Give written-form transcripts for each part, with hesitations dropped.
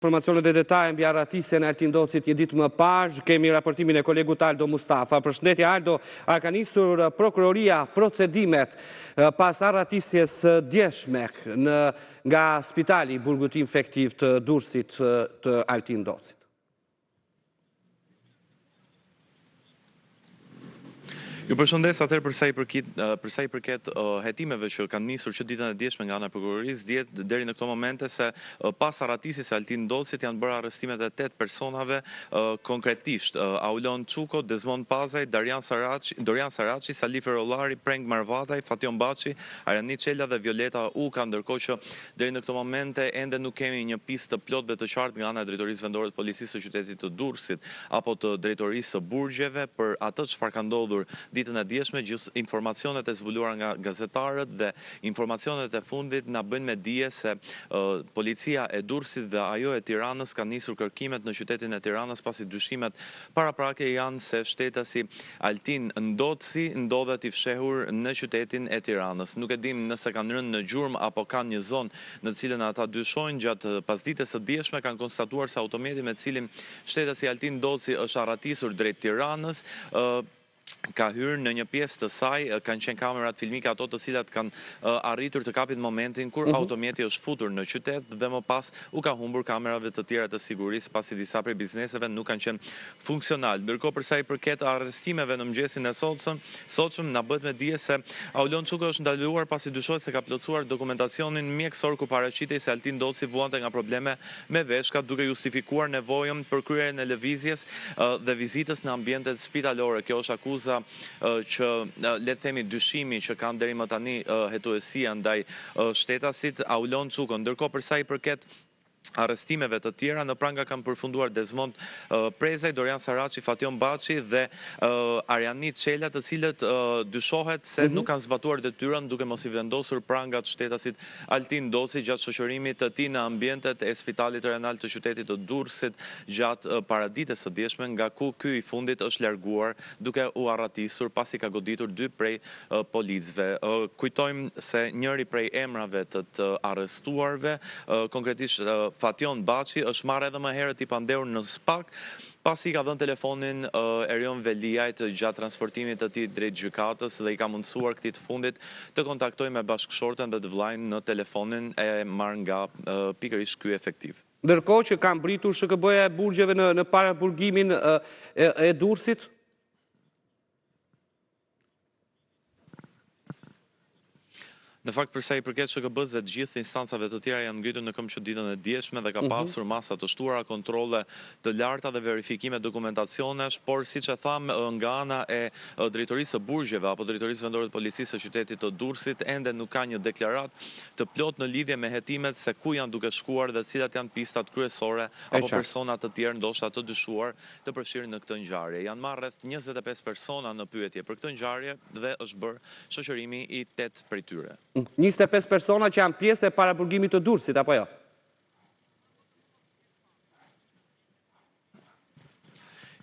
Informacionet dhe detaje mbi arratisjen e Altin Docit një ditë më parë, kemi raportimin e kolegut Aldo Mustafa. Përshëndetje Aldo, a ka nisur prokuroria procedimet pas arratisjes djeshme nga spitali burgut infektiv të Durrësit të Altin Docit? Ju përshëndes atëherë përsa i përket hetimeve që kanë nisur që ditën e djeshme nga ana e prokurorisë, dihet deri në këto momente se pas arratisjes së Altin Docit janë bërë arrestimet e 8 personave konkretisht: Aulon Çuko, Dezmond Pazaj, Dorian Saraçi, Salif Erollari, Preng Marvataj, Fation Baçi, Arani Çela dhe Violeta Uka, ndërkohë që deri në këto momente ende nuk kemi një pistë të plotë dhe të qartë nga ana e Drejtorisë Vendore të Policisë së qytetit të Durrësit apo të Drejtorisë së Burgjeve për atë çfarë ka ndodhur ditën e djeshme. Gjithë informacionet e zbuluara nga gazetarët dhe informacionet e fundit na bëjnë me dije se policia e Durrësit dhe ajo e Tiranës ka nisur kërkimet në qytetin e Tiranës pasi dyshimet paraprake janë se shtetësi Altin Doci ndodhet i fshehur në qytetin e Tiranës. Nuk e dim nëse kanë rënë në gjurmë apo kanë një zonë në cilën ata dyshojnë. Gjatë pasdites së djeshme kanë konstatuar se automjeti me cilin shtetësi Altin Doci është arratisur drejt Tiranës ka hyrë në një pjesë të saj, kanë qenë kamerat filmike ato të cilat kanë arritur të kapin momentin kur automjeti është futur në qytet dhe më pas u ka humbur kamerave të tjera të sigurisë pasi disa prej bizneseve nuk kanë qenë funksional. Ndërkohë përsa i përket arrestimeve në mëngjesin e sotshëm na bëhet me dije se Aulon Çuko është ndaluar pasi dyshohet se ka plotësuar dokumentacionin mjekësor ku paraqitej se Altin Doci vuante nga probleme me veshkat, duke justifikuar nevojën për kryerjen e lëvizjes dhe vizitës në ambientet spitalore. Kjo është akuza që le të themi dyshimi që kanë deri më tani hetuesia ndaj shtetasit Aulon Çuko. Ndërkohë përsa i përket arrestimeve të tjera, në pranga kanë përfunduar Dezmond Prezaj, Dorian Saraçi, Fation Baçi dhe Arani Çela, të cilët dyshohet se nuk kanë zbatuar detyrën duke mos i vendosur prangat shtetasit Altin Doci gjatë shoqërimit të tij në ambientet e Spitalit Rajonal të qytetit të Durrësit gjatë paradites së djeshme, nga ku ky i fundit është larguar duke u arratisur pasi ka goditur 2 prej policëve. Kujtojmë se njëri prej emrave të arrestuarve, konkretisht Fation Baçi, është marrë edhe më herët i pandehur në SPAK pasi ka dhënë telefonin Erion Veliajt gjatë transportimit të tij drejt gjykatës dhe i ka mundësuar këtij të fundit të kontaktojë me bashkëshorten dhe të vllajën në telefonin e marrë nga pikërisht ky efektiv. Ndërkohë që kanë britur SHKB-ja e burgjeve në paraburgimin e Durrësit? Në fakt përsa i përket SHKB-s dhe të gjithë instancave të tjera janë ngritur në këmbë që ditën e djeshme dhe ka pasur masa të shtuara, kontrolle të larta dhe verifikime dokumentacionesh, por siç e tham, nga ana e Drejtorisë së Burgjeve apo Drejtorisë Vendore të Policisë së qytetit të Durrësit ende nuk ka një deklaratë të plotë në lidhje me hetimet se ku janë duke shkuar dhe cilat janë pistat kryesore apo persona të tjerë ndoshta të dyshuar të përfshirë në këtë ngjarje. Janë marrë rreth 25 persona në pyetje për këtë ngjarje dhe është bërë shoqërimi i 8 prej tyre. 25 persona që janë pjesë e paraburgimit të Durrësit, apo jo?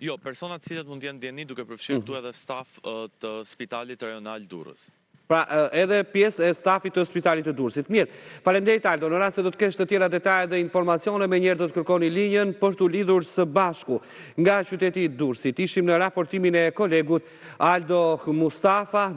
Jo, personat cilët mund t'jenë djeni duke përfshirë këtu edhe staf të Spitalit Rajonal Durrës. Pra edhe pjesë e stafit të Spitalit të Durrësit. Mirë, faleminderit Aldo, në rast se do të kesh të tjera detaje dhe informacione, me njerë do të kërkoni linjën për të lidhur së bashku nga qyteti i Durrësit. Ishim në raportimin e kolegut Aldo Mustafa.